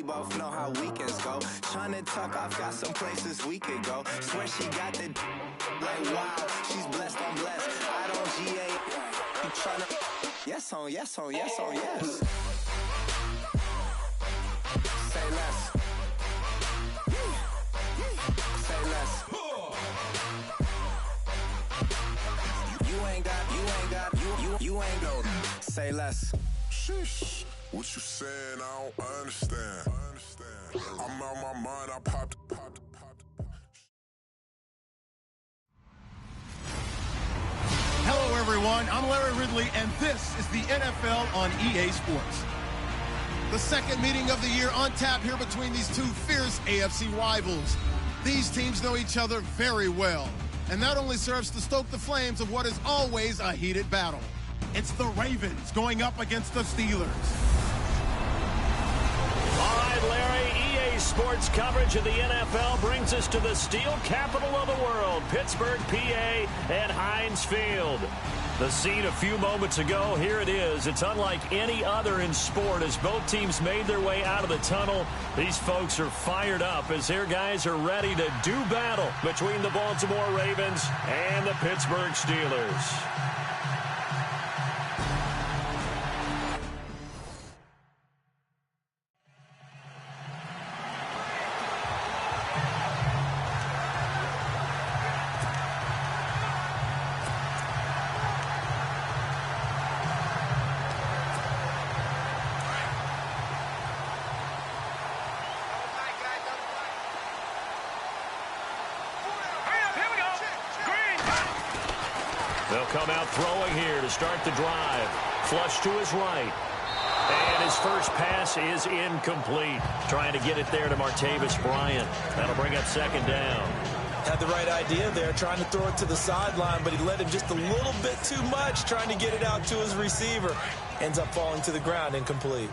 we both know how weekends go. Tryna talk, I've got some places we could go. Swear she got the like wow, she's blessed, I'm blessed. I don't GA. You tryna yes on yes on yes on yes. Say less. Say less. You ain't got say less. Sheesh. What you saying? I don't understand. I'm out my mind. I popped. Hello, everyone. I'm Larry Ridley, and this is the NFL on EA Sports. The second meeting of the year on tap here between these two fierce AFC rivals. These teams know each other very well, and that only serves to stoke the flames of what is always a heated battle. It's the Ravens going up against the Steelers. All right, Larry, EA Sports coverage of the NFL brings us to the steel capital of the world, Pittsburgh, PA, and Heinz Field. The scene a few moments ago, here it is. It's unlike any other in sport as both teams made their way out of the tunnel. These folks are fired up as their guys are ready to do battle between the Baltimore Ravens and the Pittsburgh Steelers. They'll come out throwing here to start the drive. Flush to his right. And his first pass is incomplete. Trying to get it there to Martavis Bryant. That'll bring up second down. Had the right idea there, trying to throw it to the sideline, but he let him just a little bit too much, trying to get it out to his receiver. Ends up falling to the ground, incomplete.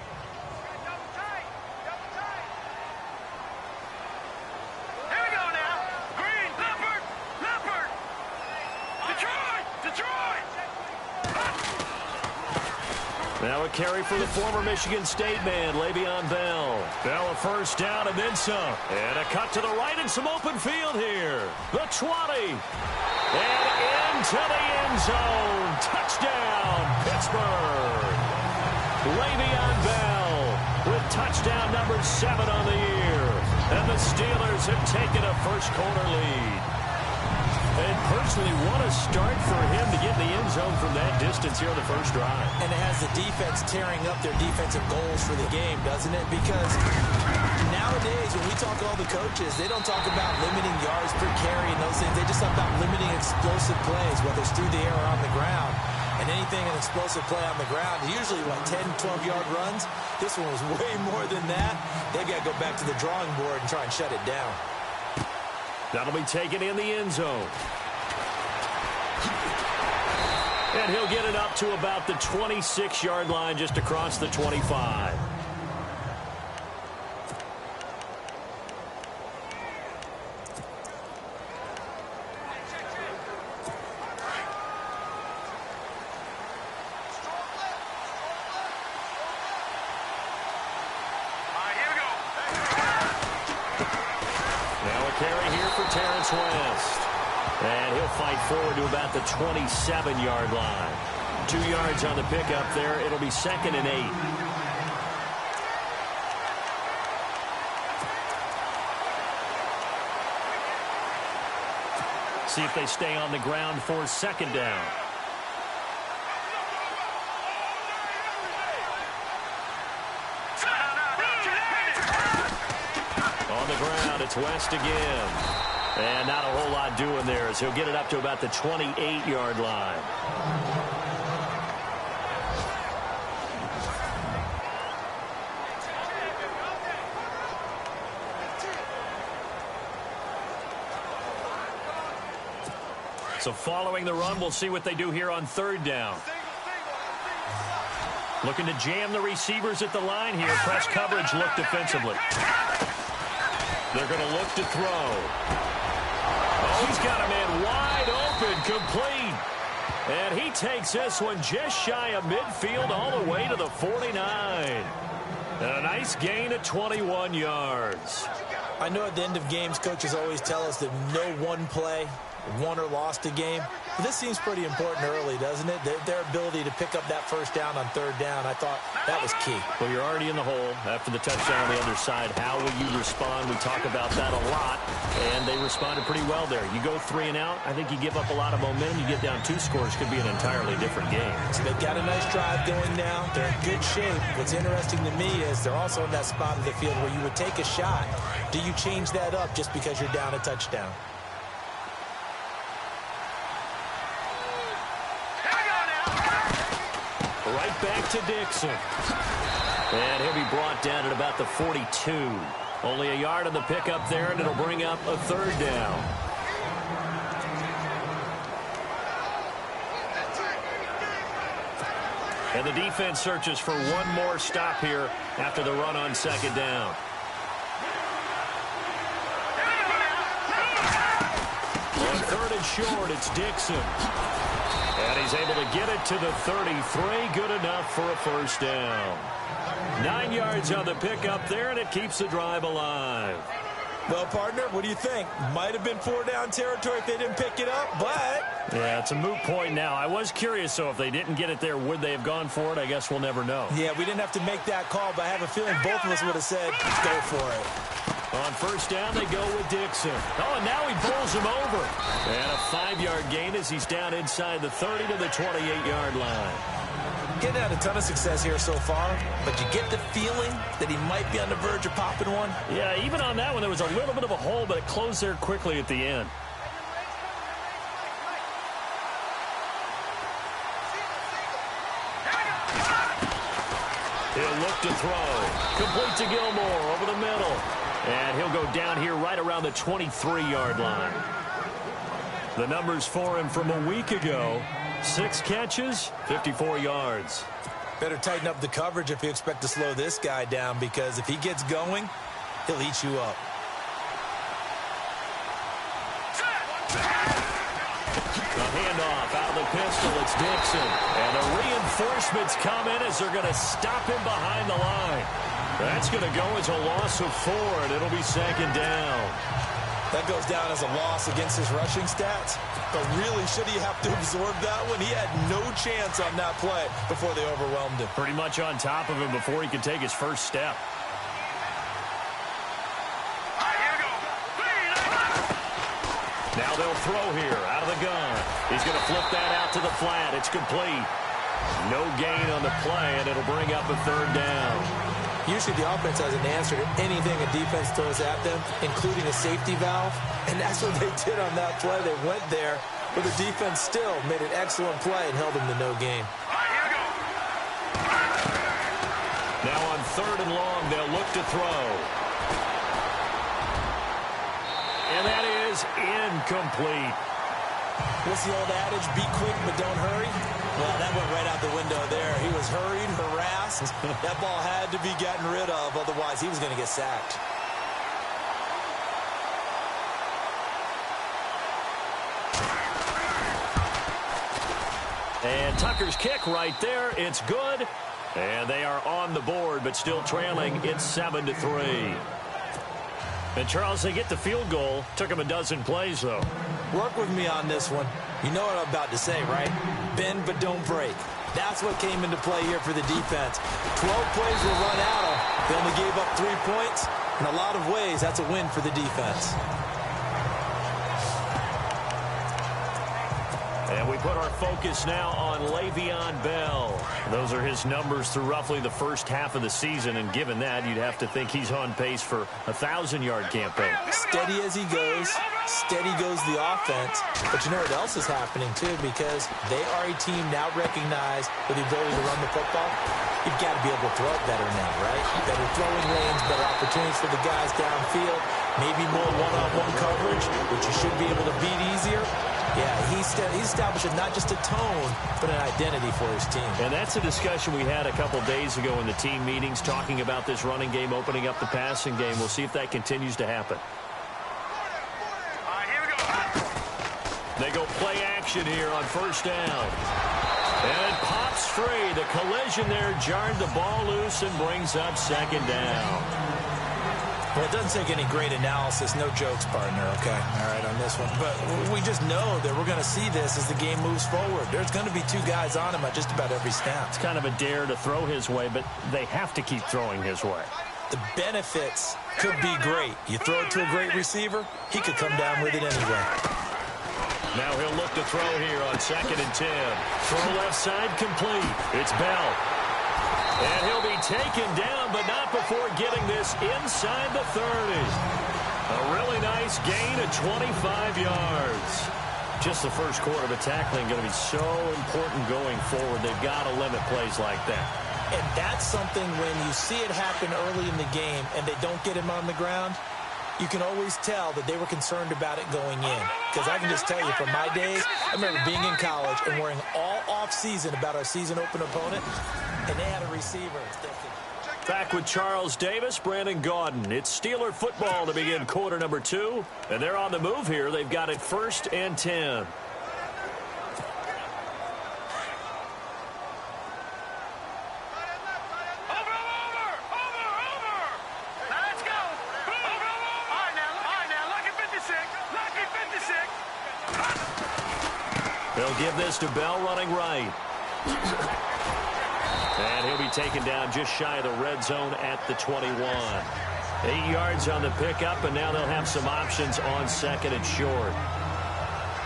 Now a carry for the former Michigan State man, Le'Veon Bell. Bell a first down and then some. And a cut to the right and some open field here. The 20. And into the end zone. Touchdown, Pittsburgh. Le'Veon Bell with touchdown number 7 on the year. And the Steelers have taken a first quarter lead. And personally, what a start for him to get in the end zone from that distance here on the first drive. And it has the defense tearing up their defensive goals for the game, doesn't it? Because nowadays, when we talk to all the coaches, they don't talk about limiting yards per carry and those things. They just talk about limiting explosive plays, whether it's through the air or on the ground. And anything an explosive play on the ground, usually like 10, 12-yard runs. This one was way more than that. They've got to go back to the drawing board and try and shut it down. That'll be taken in the end zone. And he'll get it up to about the 26-yard line just across the 25. West. And he'll fight forward to about the 27-yard line. 2 yards on the pickup there. It'll be second and 8. See if they stay on the ground for second down. On the ground, it's West again. And not a whole lot doing there as he'll get it up to about the 28-yard line. So following the run, we'll see what they do here on third down. Looking to jam the receivers at the line here. Press coverage look defensively. They're going to look to throw. Oh, he's got a man wide open, complete. And he takes this one just shy of midfield all the way to the 49. And a nice gain of 21 yards. I know at the end of games, coaches always tell us that no one play won or lost a game. But this seems pretty important early, doesn't it? Their ability to pick up that first down on third down, I thought that was key. Well, you're already in the hole after the touchdown on the other side. How will you respond? We talk about that a lot, and they responded pretty well there. You go 3 and out, I think you give up a lot of momentum. You get down 2 scores, could be an entirely different game. So they've got a nice drive going now. They're in good shape. What's interesting to me is they're also in that spot of the field where you would take a shot. Do you change that up just because you're down a touchdown? Right back to Dixon. And he'll be brought down at about the 42. Only a yard on the pickup there, and it'll bring up a third down. And the defense searches for one more stop here after the run on second down. On third and short, it's Dixon. And he's able to get it to the 33. Good enough for a first down. 9 yards on the pickup there, and it keeps the drive alive. Well, partner, what do you think? Might have been 4-down territory if they didn't pick it up, but... Yeah, it's a moot point now. I was curious, so if they didn't get it there, would they have gone for it? I guess we'll never know. Yeah, we didn't have to make that call, but I have a feeling both of us would have said, go for it. On first down, they go with Dixon. Oh, and now he bowls him over. And a 5-yard gain as he's down inside the 30 to the 28-yard line. Getting had a ton of success here so far, but you get the feeling that he might be on the verge of popping one. Yeah, even on that one, there was a little bit of a hole, but it closed there quickly at the end. He'll look to throw. Complete to Gilmore over the middle. And he'll go down here right around the 23-yard line. The numbers for him from a week ago. 6 catches, 54 yards. Better tighten up the coverage if you expect to slow this guy down, because if he gets going, he'll eat you up. The handoff out of the pistol. It's Dixon. And the reinforcements come in as they're going to stop him behind the line. That's going to go as a loss of 4, and it'll be second down. That goes down as a loss against his rushing stats. But really, should he have to absorb that one? He had no chance on that play before they overwhelmed him. Pretty much on top of him before he could take his first step. Now they'll throw here out of the gun. He's going to flip that out to the flat. It's complete. No gain on the play, and it'll bring up a third down. Usually the offense has an answer to anything a defense throws at them, including a safety valve. And that's what they did on that play. They went there, but the defense still made an excellent play and held them to no gain. Now on third and long, they'll look to throw. And that is incomplete. What's the old adage? Be quick, but don't hurry. Well, that went right out the window there. He was hurried, harassed. That ball had to be gotten rid of, otherwise he was going to get sacked. And Tucker's kick right there. It's good. And they are on the board, but still trailing. It's 7-3. And, Charles, they get the field goal. Took them a dozen plays, though. Work with me on this one. You know what I'm about to say, right? Bend but don't break. That's what came into play here for the defense. 12 plays were run out of. They only gave up 3 points. In a lot of ways, that's a win for the defense. And we put our focus now on Le'Veon Bell. Those are his numbers through roughly the first half of the season, and given that, you'd have to think he's on pace for a 1,000-yard campaign. Steady as he goes, steady goes the offense. But you know what else is happening, too, because they are a team now recognized with the ability to run the football. You've got to be able to throw it better now, right? Better throwing lanes, better opportunities for the guys downfield, maybe more one-on-one coverage, which you should be able to beat easier. Yeah, he's establishing not just a tone, but an identity for his team. And that's a discussion we had a couple days ago in the team meetings, talking about this running game, opening up the passing game. We'll see if that continues to happen. Here we go. They go play action here on first down. And it pops free. The collision there jarred the ball loose and brings up second down. Well, it doesn't take any great analysis. No jokes, partner, okay? All right, on this one. But we just know that we're going to see this as the game moves forward. There's going to be two guys on him at just about every snap. It's kind of a dare to throw his way, but they have to keep throwing his way. The benefits could be great. You throw it to a great receiver, he could come down with it anyway. Now he'll look to throw here on 2nd and 10. Throw left side complete. It's Bell. And he'll be taken down, but not before getting this inside the 30. A really nice gain of 25 yards. Just the first quarter of the tackling going to be so important going forward. They've got to limit plays like that. And that's something when you see it happen early in the game and they don't get him on the ground, you can always tell that they were concerned about it going in. Because I can just tell you from my days, I remember being in college and worrying all off-season about our season open opponent, and they had a receiver. Back with Charles Davis, Brandon Gaudin. It's Steeler football to begin quarter number 2. And they're on the move here. They've got it 1st and 10. They'll give this to Bell running right. And he'll be taken down just shy of the red zone at the 21. 8 yards on the pickup, and now they'll have some options on 2nd and short.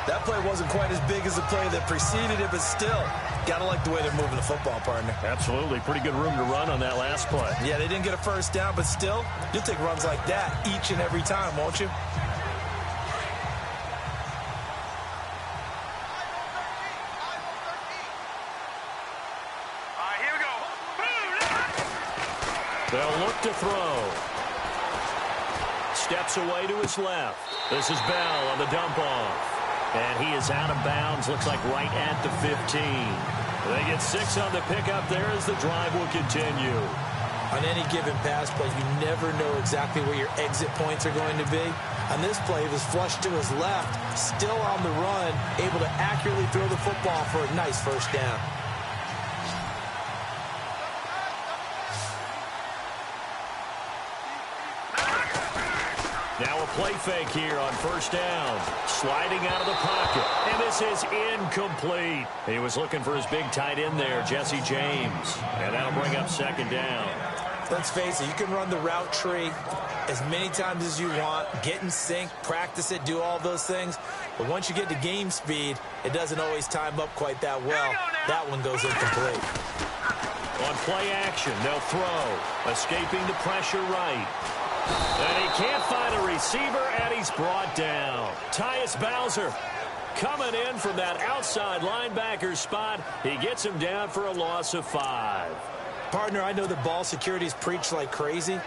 That play wasn't quite as big as the play that preceded it, but still, got to like the way they're moving the football, partner. Absolutely. Pretty good room to run on that last play. Yeah, they didn't get a first down, but still, you'll take runs like that each and every time, won't you? They'll look to throw. Steps away to his left. This is Bell on the dump off. And he is out of bounds, looks like right at the 15. They get 6 on the pickup there as the drive will continue. On any given pass play, you never know exactly where your exit points are going to be. On this play, he was flushed to his left, still on the run, able to accurately throw the football for a nice first down. Now a play fake here on 1st down. Sliding out of the pocket. And this is incomplete. He was looking for his big tight end there, Jesse James. And that'll bring up 2nd down. Let's face it, you can run the route tree as many times as you want, get in sync, practice it, do all those things. But once you get to game speed, it doesn't always time up quite that well. That one goes incomplete. On play action, they'll throw. Escaping the pressure right. And he can't find a receiver, and he's brought down. Tyus Bowser coming in from that outside linebacker spot. He gets him down for a loss of 5. Partner, I know that ball security is preached like crazy,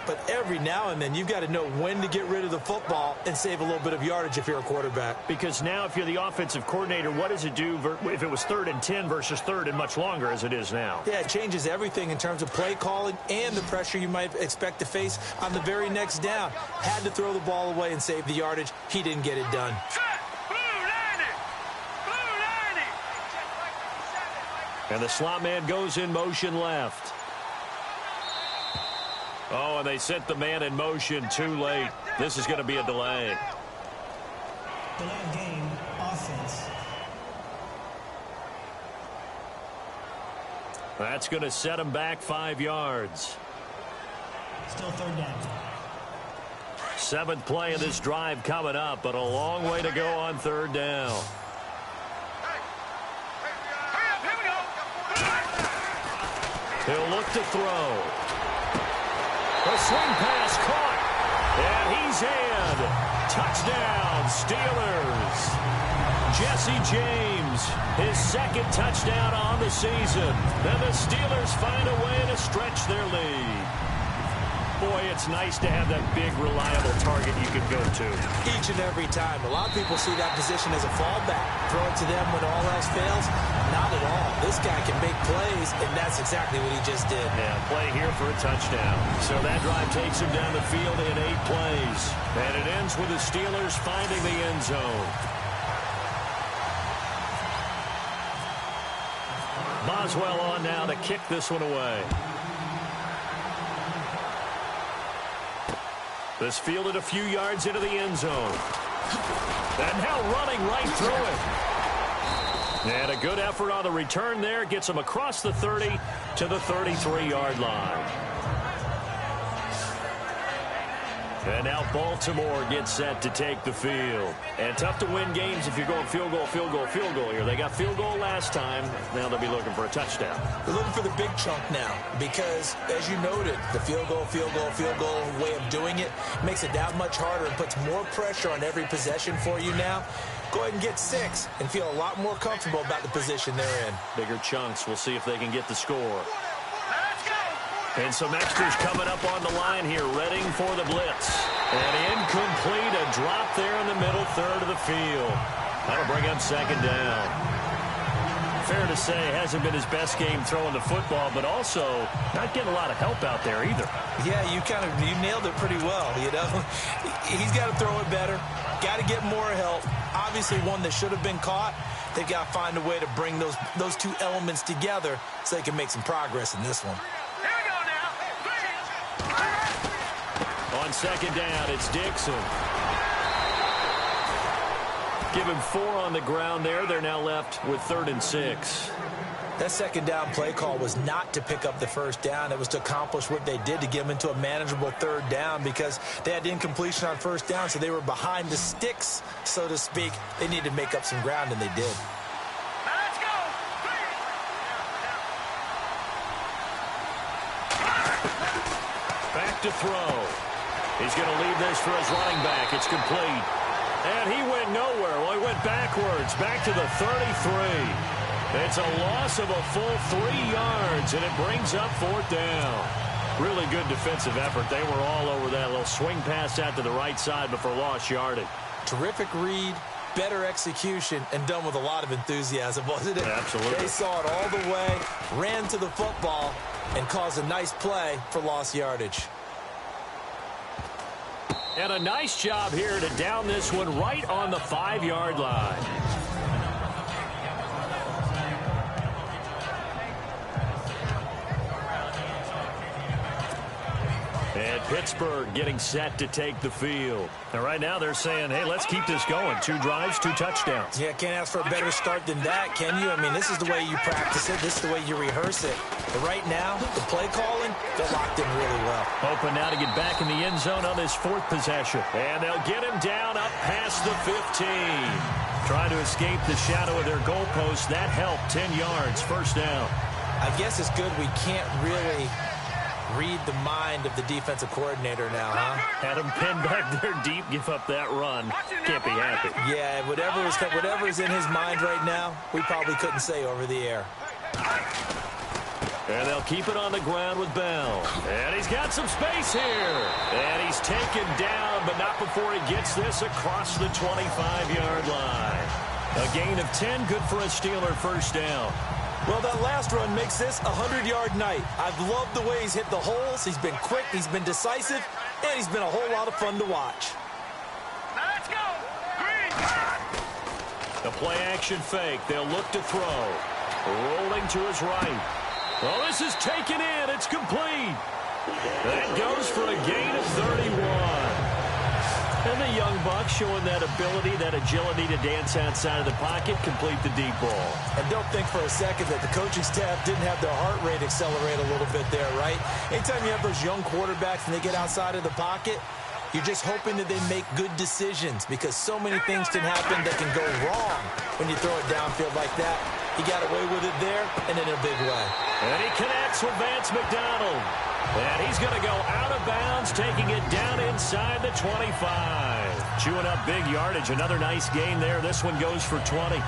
but every now and then you've got to know when to get rid of the football and save a little bit of yardage if you're a quarterback. Because now if you're the offensive coordinator, what does it do if it was 3rd and 10 versus 3rd and much longer as it is now? Yeah, it changes everything in terms of play calling and the pressure you might expect to face on the very next down. Had to throw the ball away and save the yardage. He didn't get it done. And the slot man goes in motion left. Oh, and they sent the man in motion too late. This is going to be a delay. Delay game, offense. That's going to set him back 5 yards. Still 3rd down. 7th play of this drive coming up, but a long way to go on 3rd down. He'll look to throw. A swing pass caught. And he's in. Touchdown, Steelers. Jesse James, his 2nd touchdown on the season. And the Steelers find a way to stretch their lead. Boy, it's nice to have that big, reliable target you can go to. Each and every time. A lot of people see that position as a fallback. Throw it to them when all else fails. Not at all. This guy can make plays, and that's exactly what he just did. Yeah, play here for a touchdown. So that drive takes him down the field in 8 plays. And it ends with the Steelers finding the end zone. Boswell on now to kick this one away. This fielded a few yards into the end zone. And now running right through it. And a good effort on the return there. Gets him across the 30 to the 33-yard line. And now Baltimore gets set to take the field. And tough to win games if you're going field goal, field goal, field goal here. They got field goal last time. Now they'll be looking for a touchdown. They're looking for the big chunk now because, as you noted, the field goal way of doing it makes it that much harder and puts more pressure on every possession for you now. Go ahead and get 6 and feel a lot more comfortable about the position they're in. Bigger chunks. We'll see if they can get the score. And some extras coming up on the line here, readying for the blitz. And incomplete, a drop there in the middle third of the field. That'll bring up second down. Fair to say, hasn't been his best game throwing the football, but also not getting a lot of help out there either. Yeah, you nailed it pretty well, you know. He's got to throw it better, got to get more help. Obviously one that should have been caught. They've got to find a way to bring those two elements together so they can make some progress in this one. On second down, it's Dixon. Give him 4 on the ground there. They're now left with 3rd and 6. That second down play call was not to pick up the first down. It was to accomplish what they did to get them into a manageable 3rd down because they had incompletion on first down, so they were behind the sticks, so to speak. They needed to make up some ground, and they did. Back to throw. He's going to leave this for his running back. It's complete. And he went nowhere. Well, he went backwards, back to the 33. It's a loss of a full 3 yards, and it brings up 4th down. Really good defensive effort. They were all over that little swing pass out to the right side before lost yardage. Terrific read, better execution, and done with a lot of enthusiasm, wasn't it? Absolutely. They saw it all the way, ran to the football, and caused a nice play for lost yardage. And a nice job here to down this one right on the 5-yard line. And Pittsburgh getting set to take the field. And right now they're saying, hey, let's keep this going. 2 drives, 2 touchdowns. Yeah, can't ask for a better start than that, can you? I mean, this is the way you practice it. This is the way you rehearse it. But right now, the play calling, they're locked in really well. Open now to get back in the end zone on this 4th possession. And they'll get him down up past the 15. Trying to escape the shadow of their goalpost. That helped. 10 yards, 1st down. I guess it's good we can't really read the mind of the defensive coordinator now, huh? Had him pinned back there deep, give up that run. Can't be happy. Yeah, whatever is in his mind right now, we probably couldn't say over the air. And they'll keep it on the ground with Bell. And he's got some space here. And he's taken down, but not before he gets this across the 25-yard line. A gain of 10, good for a Steeler 1st down. Well, that last run makes this a 100-yard night. I've loved the way he's hit the holes. He's been quick, he's been decisive, and he's been a whole lot of fun to watch. Now let's go. Green. The play-action fake. They'll look to throw. Rolling to his right. Well, this is taken in. It's complete. That goes for a gain of 31. And the young buck showing that ability, that agility to dance outside of the pocket, complete the deep ball. And don't think for a second that the coaching staff didn't have their heart rate accelerate a little bit there, right? Anytime you have those young quarterbacks and they get outside of the pocket, you're just hoping that they make good decisions because so many things can happen that can go wrong when you throw it downfield like that. He got away with it there and in a big way. And he connects with Vance McDonald. And he's going to go out of bounds, taking it down inside the 25. Chewing up big yardage. Another nice gain there. This one goes for 20.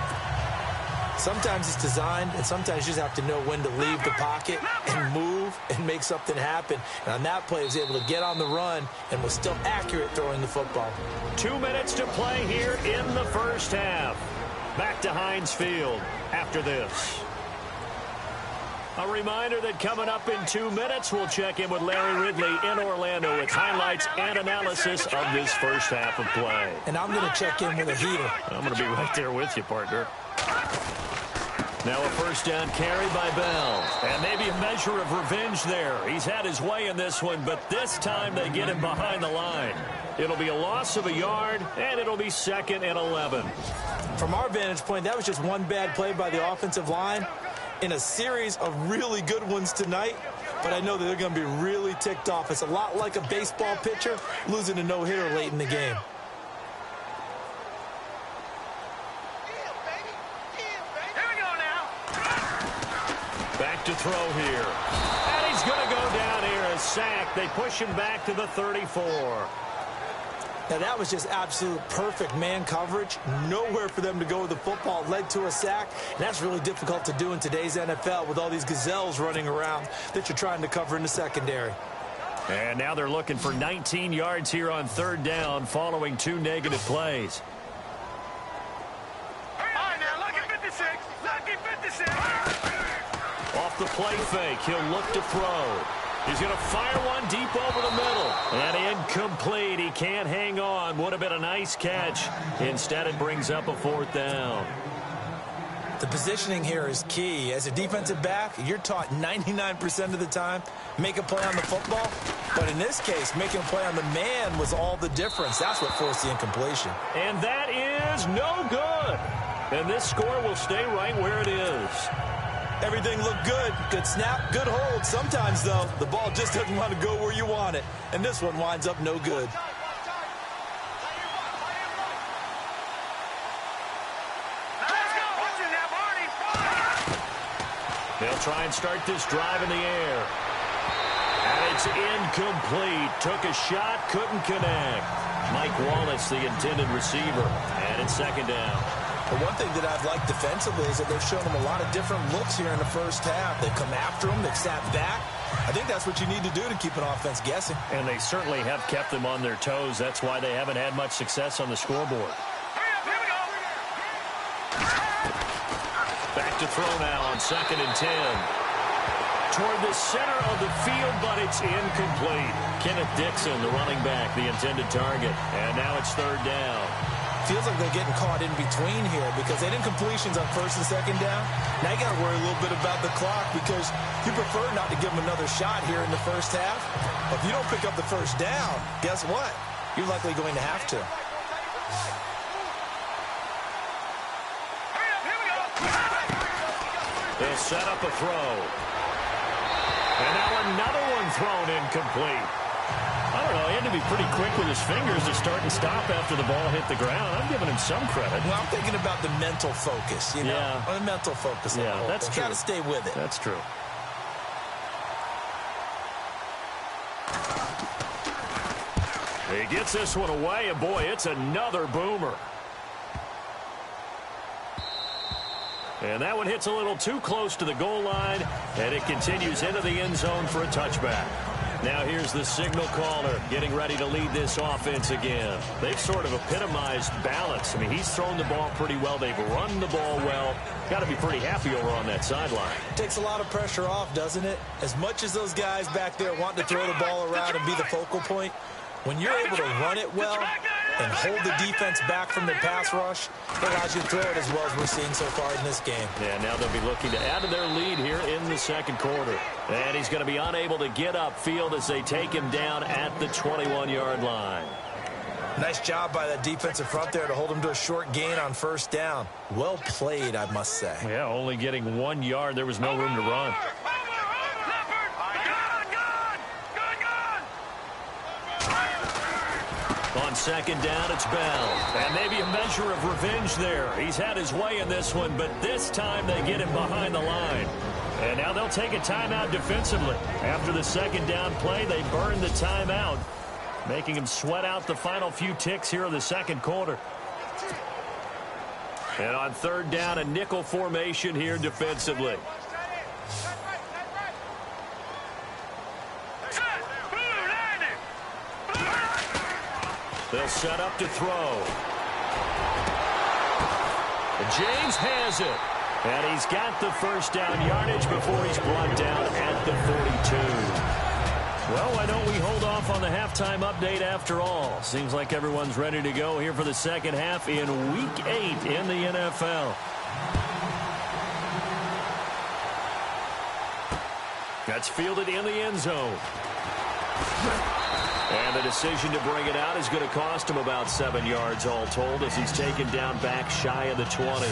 Sometimes it's designed, and sometimes you just have to know when to leave the pocket and move and make something happen. And on that play, he was able to get on the run and was still accurate throwing the football. 2 minutes to play here in the 1st half. Back to Heinz Field after this. A reminder that coming up in 2 minutes, we'll check in with Larry Ridley in Orlando with highlights and analysis of this 1st half of play. And I'm going to check in with a heater. I'm going to be right there with you, partner. Now a first down carry by Bell. And maybe a measure of revenge there. He's had his way in this one, but this time they get him behind the line. It'll be a loss of a yard, and it'll be 2nd and 11. From our vantage point, that was just one bad play by the offensive line in a series of really good ones tonight. But I know that they're going to be really ticked off. It's a lot like a baseball pitcher losing a no-hitter late in the game. Back to throw here. And he's going to go down here, a sack. They push him back to the 34. Now, that was just absolute perfect man coverage. Nowhere for them to go with the football. Led to a sack. And that's really difficult to do in today's NFL with all these gazelles running around that you're trying to cover in the secondary. And now they're looking for 19 yards here on 3rd down following 2 negative plays. All right, now, lucky 56. Lucky 56. Off the play fake, he'll look to throw. He's going to fire one deep over the middle. And incomplete. He can't hang on. Would have been a nice catch. Instead, it brings up a 4th down. The positioning here is key. As a defensive back, you're taught 99% of the time, make a play on the football. But in this case, making a play on the man was all the difference. That's what forced the incompletion. And that is no good. And this score will stay right where it is. Everything looked good. Good snap, good hold. Sometimes, though, the ball just doesn't want to go where you want it. And this one winds up no good. They'll try and start this drive in the air. And it's incomplete. Took a shot, couldn't connect. Mike Wallace, the intended receiver. And it's 2nd down. The one thing that I've liked defensively is that they've shown them a lot of different looks here in the first half. They've come after them. They've sat back. I think that's what you need to do to keep an offense guessing. And they certainly have kept them on their toes. That's why they haven't had much success on the scoreboard. Back to throw now on 2nd and 10. Toward the center of the field, but it's incomplete. Kenneth Dixon, the running back, the intended target. And now it's 3rd down. Feels like they're getting caught in between here because they did incompletions on 1st and 2nd down. Now you got to worry a little bit about the clock because you prefer not to give them another shot here in the first half. But if you don't pick up the 1st down, guess what? You're likely going to have to. They'll set up a throw. And now another one thrown incomplete. I don't know, he had to be pretty quick with his fingers to start and stop after the ball hit the ground. I'm giving him some credit. Well, I'm thinking about the mental focus, you know? Yeah. The mental focus. Yeah, that's true. Got to stay with it. That's true. He gets this one away, and boy, it's another boomer. And that one hits a little too close to the goal line, and it continues into the end zone for a touchback. Now here's the signal caller getting ready to lead this offense again. They've sort of epitomized balance. I mean, he's thrown the ball pretty well. They've run the ball well. Got to be pretty happy over on that sideline. Takes a lot of pressure off, doesn't it? As much as those guys back there want to throw the ball around and be the focal point, when you're able to run it well and hold the defense back from the pass rush, it allows you to throw it as well as we're seeing so far in this game. Yeah, now they'll be looking to add to their lead here in the 2nd quarter. And he's going to be unable to get upfield as they take him down at the 21-yard line. Nice job by that defensive front there to hold him to a short gain on 1st down. Well played, I must say. Yeah, only getting 1 yard. There was no room to run. On 2nd down, it's Bell. And maybe a measure of revenge there. He's had his way in this one, but this time they get him behind the line. And now they'll take a timeout defensively. After the 2nd down play, they burn the timeout, making him sweat out the final few ticks here in the 2nd quarter. And on 3rd down, a nickel formation here defensively. They'll set up to throw. James has it. And he's got the 1st down yardage before he's brought down at the 42. Well, why don't we hold off on the halftime update after all? Seems like everyone's ready to go here for the 2nd half in Week 8 in the NFL. It's fielded in the end zone. And the decision to bring it out is going to cost him about 7 yards all told as he's taken down back shy of the 20.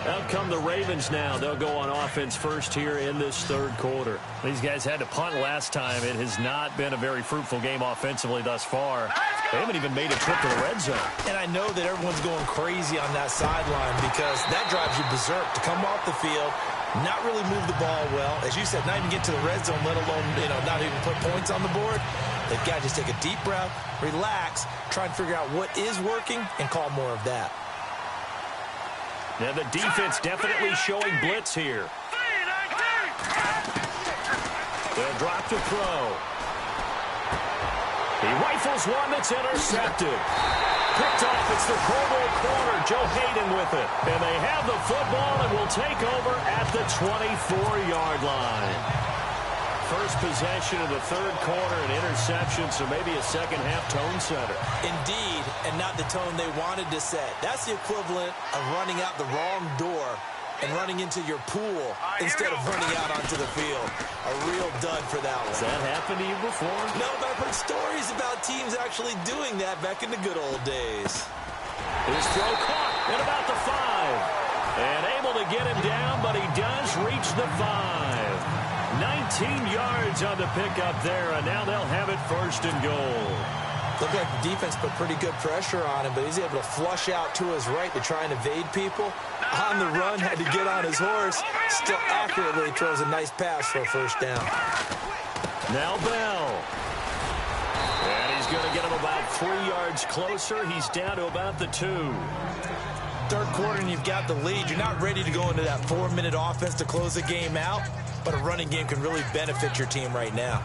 Out come the Ravens now. They'll go on offense first here in this third quarter. These guys had to punt last time. It has not been a very fruitful game offensively thus far. They haven't even made a trip to the red zone. And I know that everyone's going crazy on that sideline because that drives you berserk to come off the field, not really move the ball well. As you said, not even get to the red zone, let alone, not even put points on the board. They've got to just take a deep breath, relax, try and figure out what is working, and call more of that. Now the defense definitely showing blitz here. They'll drop to throw. He rifles one that's intercepted. Picked off. It's the Pro Bowl corner, Joe Hayden with it. And they have the football and will take over at the 24-yard line. First possession of the third quarter, an interception, so maybe a second-half tone setter. Indeed, and not the tone they wanted to set. That's the equivalent of running out the wrong door and running into your pool instead of running out onto the field. A real dud for that one. Has that happened to you before? No, but I've heard stories about teams actually doing that back in the good old days. His throw caught at about the 5. And able to get him down, but he does reach the 5. 19 yards on the pickup there, and now they'll have it first and goal. Looked like the defense put pretty good pressure on him, but he's able to flush out to his right to try and evade people. On the run, had to get on his horse. Still accurately throws a nice pass for a first down. Now Bell. And he's going to get him about 3 yards closer. He's down to about the 2. Third quarter and you've got the lead. You're not ready to go into that 4-minute offense to close the game out, but a running game can really benefit your team right now.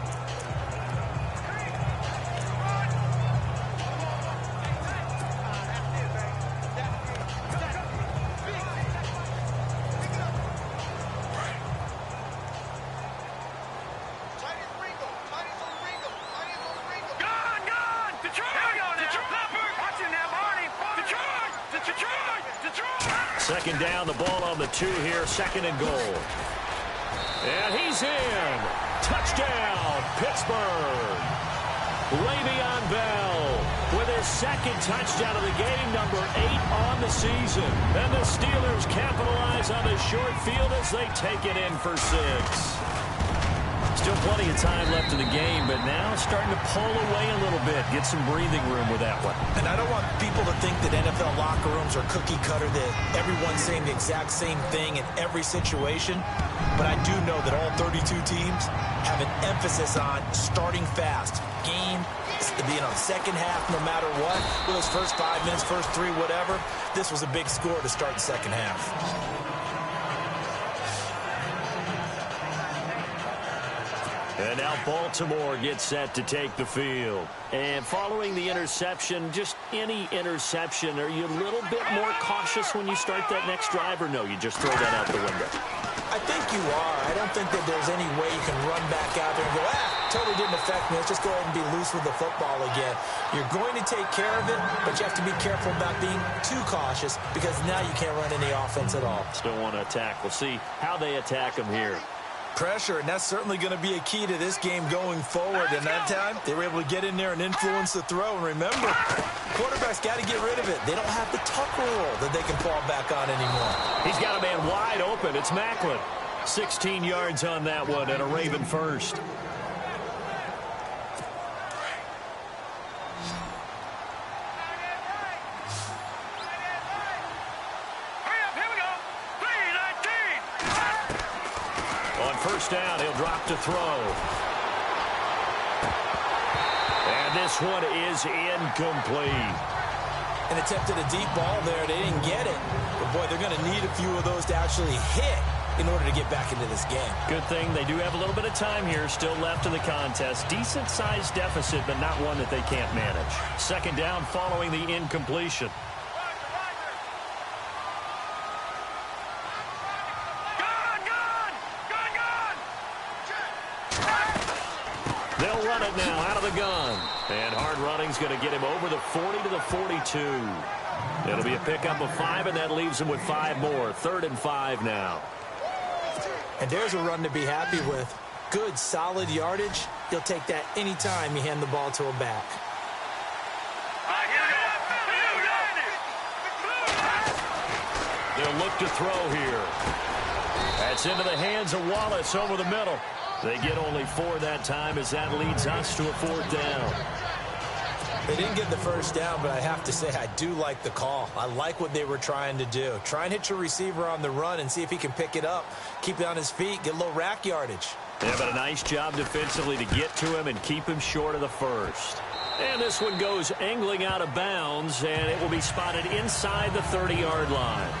Second down, the ball on the 2 here, second and goal. And he's in. Touchdown, Pittsburgh. Le'Veon Bell with his second touchdown of the game, number 8 on the season. And the Steelers capitalize on the short field as they take it in for 6. Still plenty of time left in the game, but now starting to pull away a little bit. Get some breathing room with that one. And I don't want people to think that NFL locker rooms are cookie cutter, that everyone's saying the exact same thing in every situation. But I do know that all 32 teams have an emphasis on starting fast. Game, being on second half no matter what. With those first 5 minutes, first 3, whatever. This was a big score to start the second half. And now Baltimore gets set to take the field. And following the interception, just any interception, are you a little bit more cautious when you start that next drive, or no, you just throw that out the window? I think you are. I don't think that there's any way you can run back out there and go, totally didn't affect me. Let's just go ahead and be loose with the football again. You're going to take care of it, but you have to be careful about being too cautious because now you can't run any offense at all. Still want to attack. We'll see how they attack them here. Pressure, and that's certainly going to be a key to this game going forward. And that time, they were able to get in there and influence the throw. And remember, quarterbacks got to get rid of it. They don't have the tuck rule that they can fall back on anymore. He's got a man wide open. It's Macklin. 16 yards on that one, and a Raven first. First down, he'll drop to throw. And this one is incomplete. And attempted a deep ball there. They didn't get it. But, boy, they're going to need a few of those to actually hit in order to get back into this game. Good thing they do have a little bit of time here still left in the contest. Decent-sized deficit, but not one that they can't manage. Second down following the incompletion. They'll run it now out of the gun. And hard running's going to get him over the 40 to the 42. It'll be a pickup of 5, and that leaves him with 5 more. 3rd and 5 now. And there's a run to be happy with. Good, solid yardage. You'll take that anytime you hand the ball to a back. They'll look to throw here. That's into the hands of Wallace over the middle. They get only 4 that time as that leads us to a 4th down. They didn't get the first down, but I have to say I do like the call. I like what they were trying to do. Try and hit your receiver on the run and see if he can pick it up, keep it on his feet, get a little rack yardage. Yeah, but a nice job defensively to get to him and keep him short of the first. And this one goes angling out of bounds, and it will be spotted inside the 30-yard line.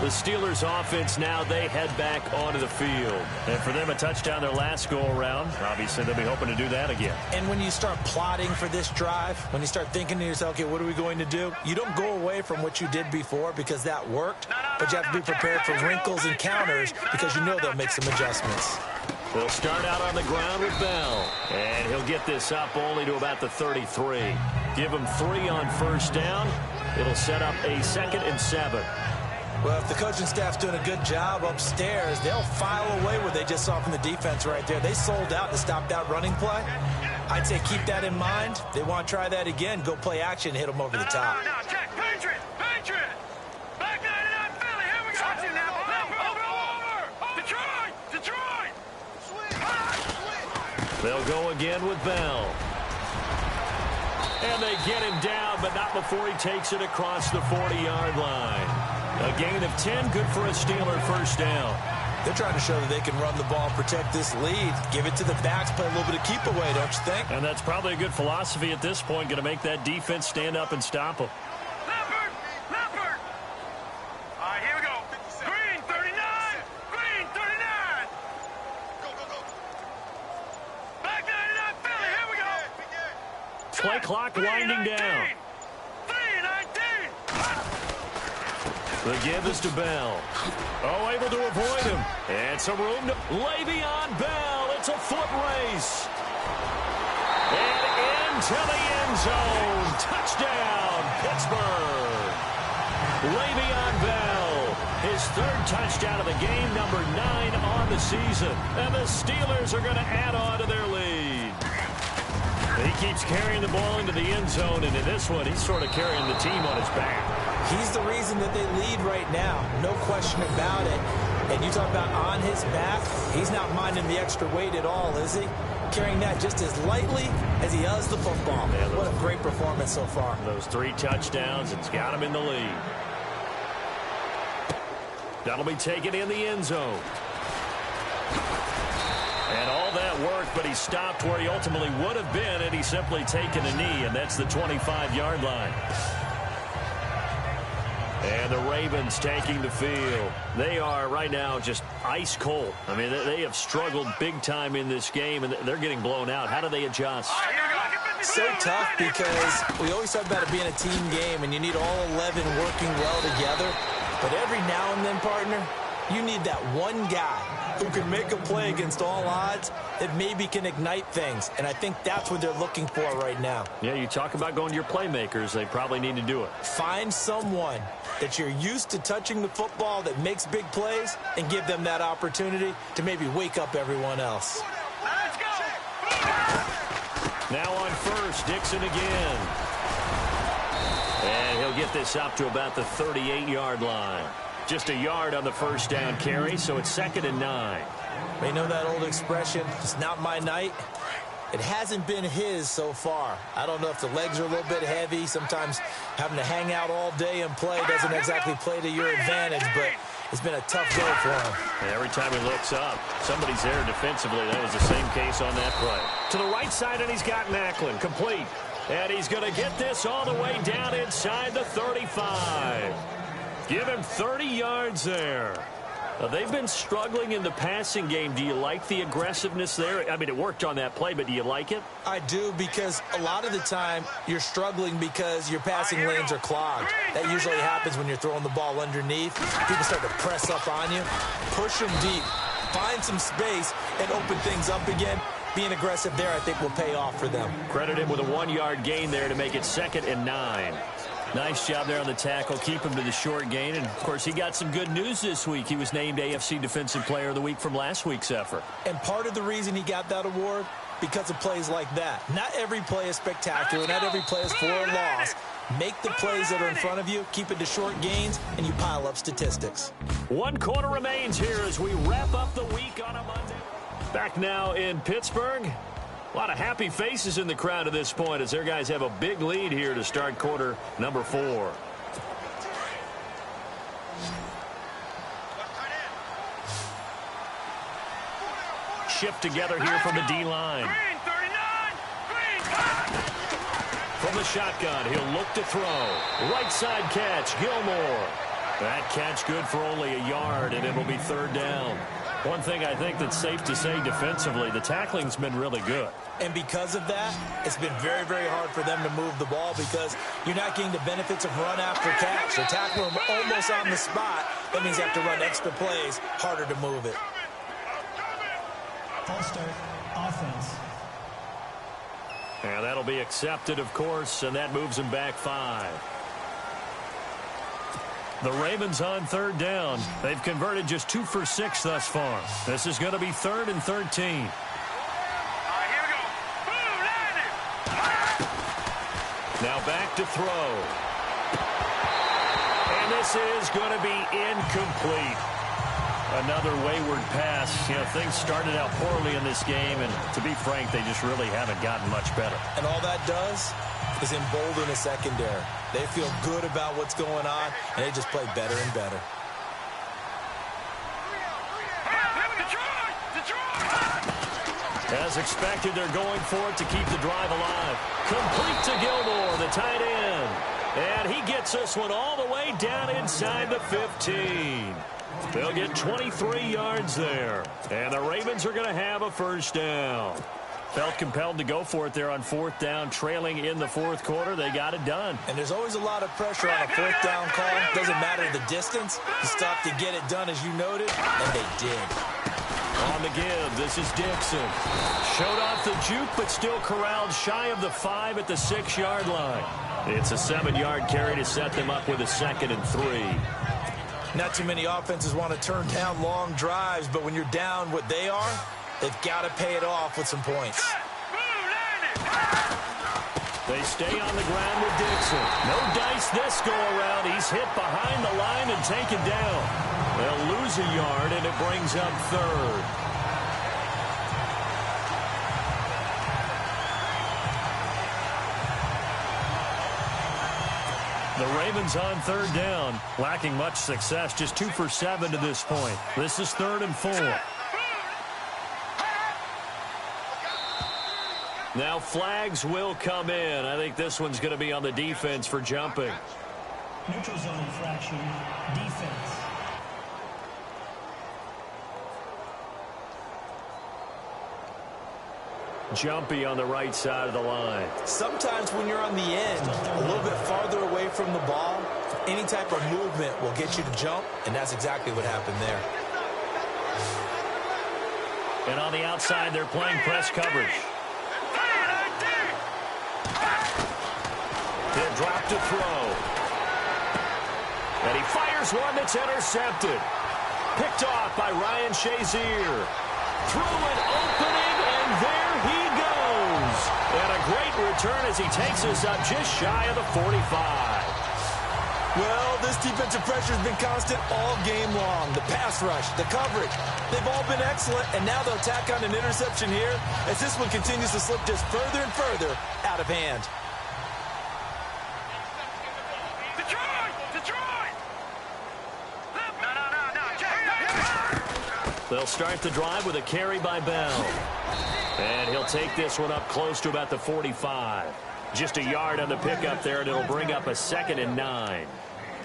The Steelers offense now, they head back onto the field. And for them, a touchdown their last go-around. Obviously, they'll be hoping to do that again. And when you start plotting for this drive, when you start thinking to yourself, okay, what are we going to do? You don't go away from what you did before because that worked, but you have to be prepared for wrinkles and counters because you know they'll make some adjustments. They'll start out on the ground with Bell. And he'll get this up only to about the 33. Give him 3 on first down. It'll set up a 2nd and 7. Well, if the coaching staff's doing a good job upstairs, they'll file away what they just saw from the defense right there. They sold out to stop that running play. I'd say keep that in mind. They want to try that again. Go play action, hit them over the top. No, check. Patriot. Back 99 Philly. Here we go. Touch it now. Over. Detroit. They'll go again with Bell. And they get him down, but not before he takes it across the 40-yard line. A gain of 10, good for a Steeler first down. They're trying to show that they can run the ball, protect this lead, give it to the backs, play a little bit of keep away, don't you think? And that's probably a good philosophy at this point, going to make that defense stand up and stop them. Leopard. All right, here we go. Green 39. Go. Back 99 Philly. Here we go. Play clock winding down. 3:19. The give is to Bell. Oh, able to avoid him. And some room to Le'Veon Bell. It's a foot race. And into the end zone. Touchdown, Pittsburgh. Le'Veon Bell. His 3rd touchdown of the game, number 9 on the season. And the Steelers are going to add on to their lead. He keeps carrying the ball into the end zone, and in this one, he's sort of carrying the team on his back. He's the reason that they lead right now. No question about it. And you talk about on his back, he's not minding the extra weight at all, is he? Carrying that just as lightly as he does the football. Man, what a great performance so far. Those 3 touchdowns, it's got him in the lead. That'll be taken in the end zone. And all that work, but he stopped where he ultimately would have been, and he's simply taken a knee, and that's the 25-yard line. And the Ravens taking the field. They are right now just ice cold. I mean, they have struggled big time in this game, and they're getting blown out. How do they adjust? So tough because we always talk about it being a team game, and you need all 11 working well together. But every now and then, partner, you need that one guy who can make a play against all odds that maybe can ignite things. And I think that's what they're looking for right now. Yeah, you talk about going to your playmakers. They probably need to do it. Find someone that you're used to touching the football that makes big plays and give them that opportunity to maybe wake up everyone else. Let's go. Now on first, Dixon again. And he'll get this up to about the 38-yard line. Just a yard on the first down carry, so it's 2nd and 9. You know that old expression, it's not my night? It hasn't been his so far. I don't know if the legs are a little bit heavy. Sometimes having to hang out all day and play doesn't exactly play to your advantage, but it's been a tough go for him. And every time he looks up, somebody's there defensively. That was the same case on that play. To the right side, and he's got Macklin complete. And he's going to get this all the way down inside the 35. Give him 30 yards there. They've been struggling in the passing game. Do you like the aggressiveness there? I mean, it worked on that play, but do you like it? I do, because a lot of the time you're struggling because your passing lanes are clogged. That usually happens when you're throwing the ball underneath. People start to press up on you. Push them deep. Find some space and open things up again. Being aggressive there, I think, will pay off for them. Credit him with a 1-yard gain there to make it 2nd and 9. Nice job there on the tackle. Keep him to the short gain. And, of course, he got some good news this week. He was named AFC Defensive Player of the Week from last week's effort. And part of the reason he got that award, because of plays like that. Not every play is spectacular. Not every play is for a loss. Make the plays that are in front of you, keep it to short gains, and you pile up statistics. 1 quarter remains here as we wrap up the week on a Monday. Back now in Pittsburgh. A lot of happy faces in the crowd at this point as their guys have a big lead here to start quarter number 4. Shift together here from the D-line. From the shotgun, he'll look to throw. Right side catch, Gilmore. That catch good for only a yard, and it'll be 3rd down. One thing I think that's safe to say defensively, the tackling's been really good. And because of that, it's been very, very hard for them to move the ball because you're not getting the benefits of run after catch. They're tackling them almost on the spot. That means you have to run extra plays, harder to move it. False start, offense. And that'll be accepted, of course, and that moves them back 5. The Ravens on 3rd down. They've converted just 2 for 6 thus far. This is going to be 3rd and 13. Now back to throw. And this is going to be incomplete. Another wayward pass. You know, things started out poorly in this game, and to be frank, they just really haven't gotten much better. And all that does is embolden the secondary. They feel good about what's going on, and they just play better and better. As expected, they're going for it to keep the drive alive. Complete to Gilmore, the tight end. And he gets this one all the way down inside the 15. They'll get 23 yards there. And the Ravens are going to have a 1st down. Felt compelled to go for it there on 4th down, trailing in the 4th quarter. They got it done. And there's always a lot of pressure on a 4th down call. Doesn't matter the distance. You stop to get it done, as you noted, and they did. On the give, this is Dixon. Showed off the juke, but still corralled shy of the 5 at the 6-yard line. It's a 7-yard carry to set them up with a 2nd and 3. Not too many offenses want to turn down long drives, but when you're down what they are, they've got to pay it off with some points. They stay on the ground with Dixon. No dice this go-around. He's hit behind the line and taken down. They'll lose a yard, and it brings up 3rd. The Ravens on 3rd down, lacking much success, just 2 for 7 to this point. This is 3rd and 4. Now flags will come in. I think this one's going to be on the defense for jumping. Neutral zone infraction, defense. Jumpy on the right side of the line. Sometimes when you're on the end, a little bit farther away from the ball, any type of movement will get you to jump, and that's exactly what happened there. And on the outside, they're playing press coverage. He'll drop to throw. And he fires one that's intercepted. Picked off by Ryan Shazier. Through an opening, and there he goes. And a great return as he takes us up just shy of the 45. Well, this defensive pressure has been constant all game long. The pass rush, the coverage, they've all been excellent, and now they'll tack on an interception here as this one continues to slip just further and further out of hand. They'll start the drive with a carry by Bell. And he'll take this one up close to about the 45. Just a yard on the pickup there, and it'll bring up a 2nd and 9.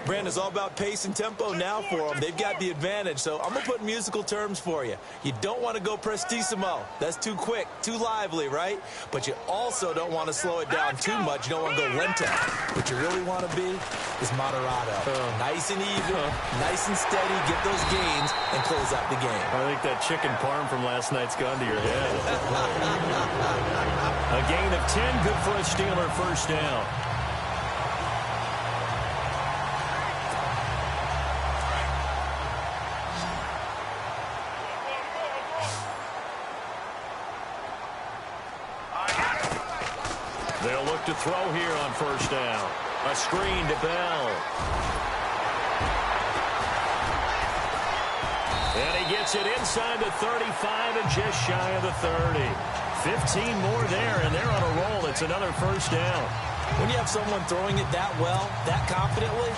Brandon, it's all about pace and tempo now for them. They've got the advantage, so I'm going to put musical terms for you. You don't want to go prestissimo. That's too quick, too lively, right? But you also don't want to slow it down too much. You don't want to go lento. What you really want to be is moderato. Nice and even, nice and steady, get those gains, and close out the game. I think that chicken parm from last night's gone to your head. A gain of 10, good for a Steeler 1st down. They'll look to throw here on first down. A screen to Bell. And he gets it inside the 35 and just shy of the 30. 15 more there, and they're on a roll. It's another first down. When you have someone throwing it that well, that confidently,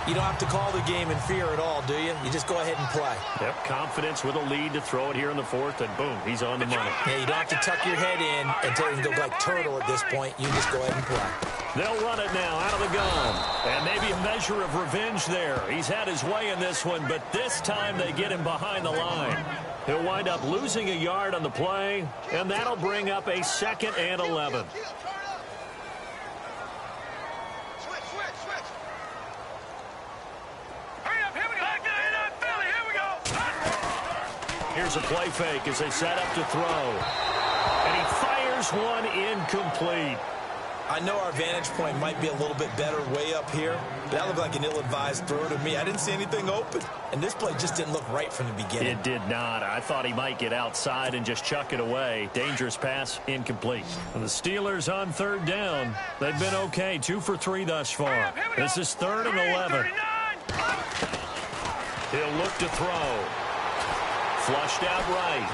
you don't have to call the game in fear at all, do you? You just go ahead and play. Yep, confidence with a lead to throw it here in the fourth, and boom, he's on the money. Yeah, you don't have to tuck your head in and go like turtle at this point. You just go ahead and play. They'll run it now out of the gun. And maybe a measure of revenge there. He's had his way in this one, but this time they get him behind the line. He'll wind up losing a yard on the play, and that'll bring up a 2nd and 11. Here's a play fake as they set up to throw. And he fires one incomplete. I know our vantage point might be a little bit better way up here, but that looked like an ill-advised throw to me. I didn't see anything open, and this play just didn't look right from the beginning. It did not. I thought he might get outside and just chuck it away. Dangerous pass, incomplete. And the Steelers on 3rd down. They've been okay, 2 for 3 thus far. This is 3rd and 11. He'll look to throw. Flushed out right.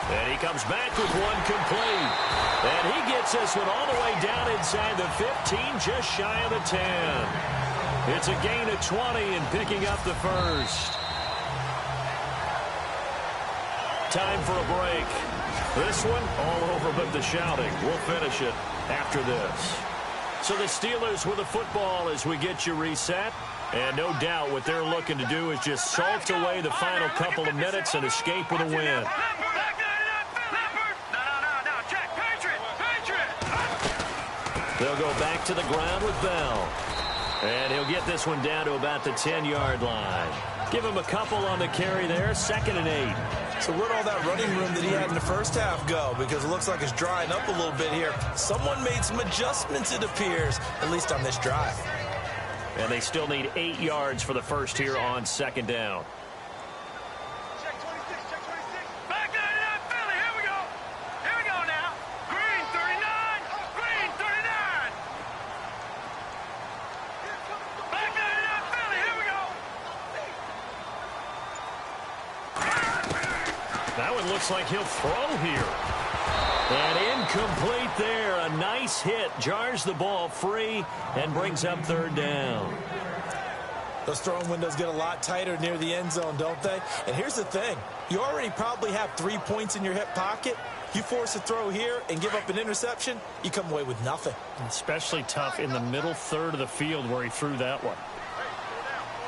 And he comes back with one complete. And he gets this one all the way down inside the 15, just shy of the 10. It's a gain of 20 and picking up the first. Time for a break. This one all over but the shouting. We'll finish it after this. So the Steelers with the football as we get you reset. And no doubt what they're looking to do is just salt away the final couple of minutes and escape with a win. They'll go back to the ground with Bell. And he'll get this one down to about the 10-yard line. Give him a couple on the carry there, 2nd and 8. So where'd all that running room that he had in the first half go? Because it looks like it's drying up a little bit here. Someone made some adjustments, it appears, at least on this drive. And they still need 8 yards for the first here on 2nd down. Check 26, check 26. Back 99, Philly, here we go. Here we go now. Green 39, green 39. Back 99, Philly, here we go. That one looks like he'll throw here. And incomplete there. A nice hit. Jars the ball free and brings up 3rd down. Those throwing windows get a lot tighter near the end zone, don't they? And here's the thing. You already probably have 3 points in your hip pocket. You force a throw here and give up an interception, you come away with nothing. Especially tough in the middle third of the field where he threw that one.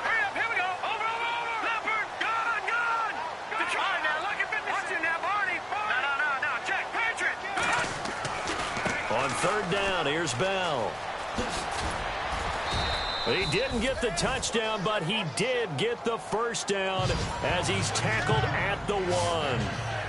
Hurry up, here we go. Over. Leopard, gone. The try now. Look at fitness. Watch him now, Barney. No. Check, Patriot. On 3rd down, here's Bell. He didn't get the touchdown, but he did get the first down as he's tackled at the 1.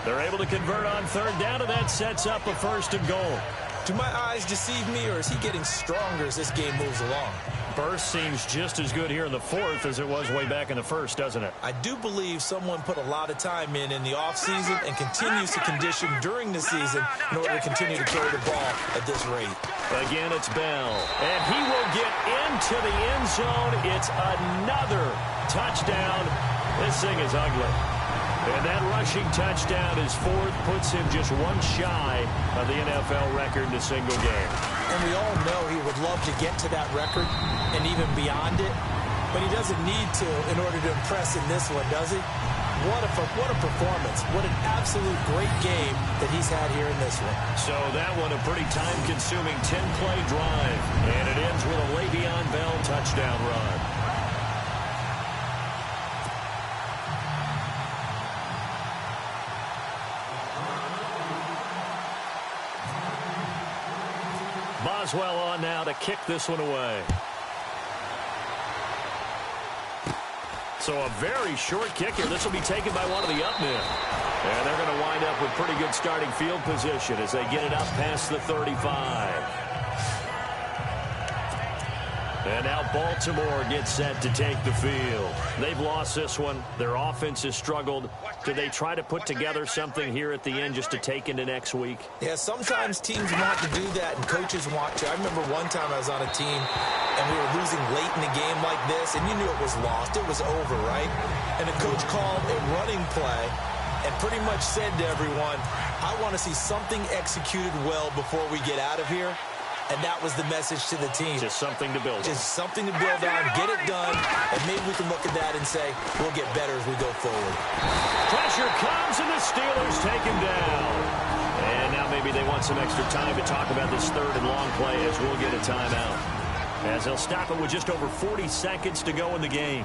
They're able to convert on 3rd down, and that sets up a 1st and goal. Do my eyes deceive me, or is he getting stronger as this game moves along? Burst seems just as good here in the 4th as it was way back in the 1st, doesn't it? I do believe someone put a lot of time in the offseason and continues to condition during the season in order to continue to carry the ball at this rate. Again, it's Bell. And he will get into the end zone. It's another touchdown. This thing is ugly. And that rushing touchdown is 4th, puts him just one shy of the NFL record in a single game. And we all know he would love to get to that record and even beyond it, but he doesn't need to in order to impress in this one, does he? What a performance. What an absolute great game that he's had here in this one. So that one a pretty time-consuming 10-play drive, and it ends with a Le'Veon Bell touchdown run. Boswell on now to kick this one away. So a very short kick here. This will be taken by one of the up men. And they're going to wind up with pretty good starting field position as they get it up past the 35. And now Baltimore gets set to take the field. They've lost this one. Their offense has struggled. Do they try to put together something here at the end just to take into next week? Yeah, sometimes teams want to do that and coaches want to. I remember one time I was on a team and we were losing late in the game like this, and you knew it was lost. It was over, right? And the coach called a running play and pretty much said to everyone, I want to see something executed well before we get out of here. And that was the message to the team. Just something to build on. Just something to build on, get it done, and maybe we can look at that and say, we'll get better as we go forward. Pressure comes, and the Steelers take him down. And now maybe they want some extra time to talk about this third and long play as we'll get a timeout. As they'll stop it with just over 40 seconds to go in the game.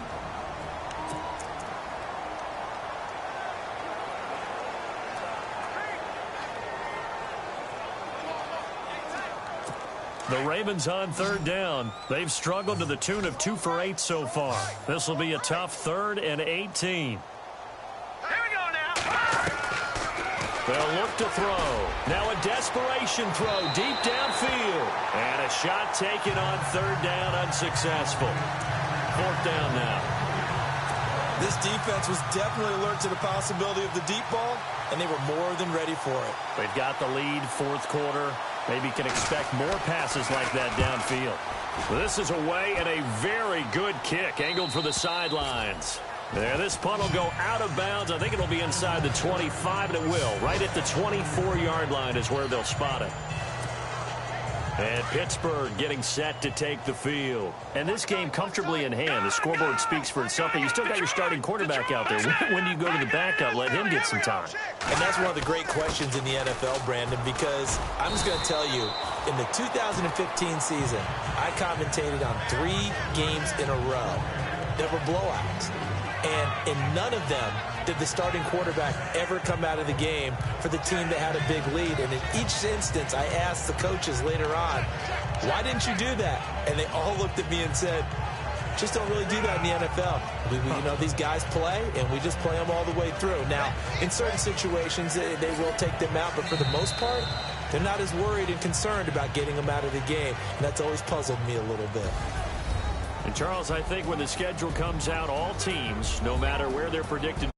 The Ravens on third down. They've struggled to the tune of 2 for 8 so far. This will be a tough 3rd and 18. Here we go now. They'll look to throw. Now a desperation throw deep downfield. And a shot taken on 3rd down, unsuccessful. 4th down now. This defense was definitely alert to the possibility of the deep ball, and they were more than ready for it. They've got the lead, 4th quarter. Maybe can expect more passes like that downfield. This is away and a very good kick angled for the sidelines. There, this punt will go out of bounds. I think it'll be inside the 25, and it will. Right at the 24-yard line is where they'll spot it. And Pittsburgh getting set to take the field. And this game comfortably in hand. The scoreboard speaks for itself, but you still got your starting quarterback out there. When do you go to the backup, let him get some time? And that's one of the great questions in the NFL, Brandon, because I'm just going to tell you, in the 2015 season, I commentated on 3 games in a row that were blowouts. And in none of them did the starting quarterback ever come out of the game for the team that had a big lead. And in each instance, I asked the coaches later on, why didn't you do that? And they all looked at me and said, just don't really do that in the NFL. You know, these guys play, and we just play them all the way through. Now, in certain situations, they will take them out, but for the most part, they're not as worried and concerned about getting them out of the game. And that's always puzzled me a little bit. And, Charles, I think when the schedule comes out, all teams, no matter where they're predicted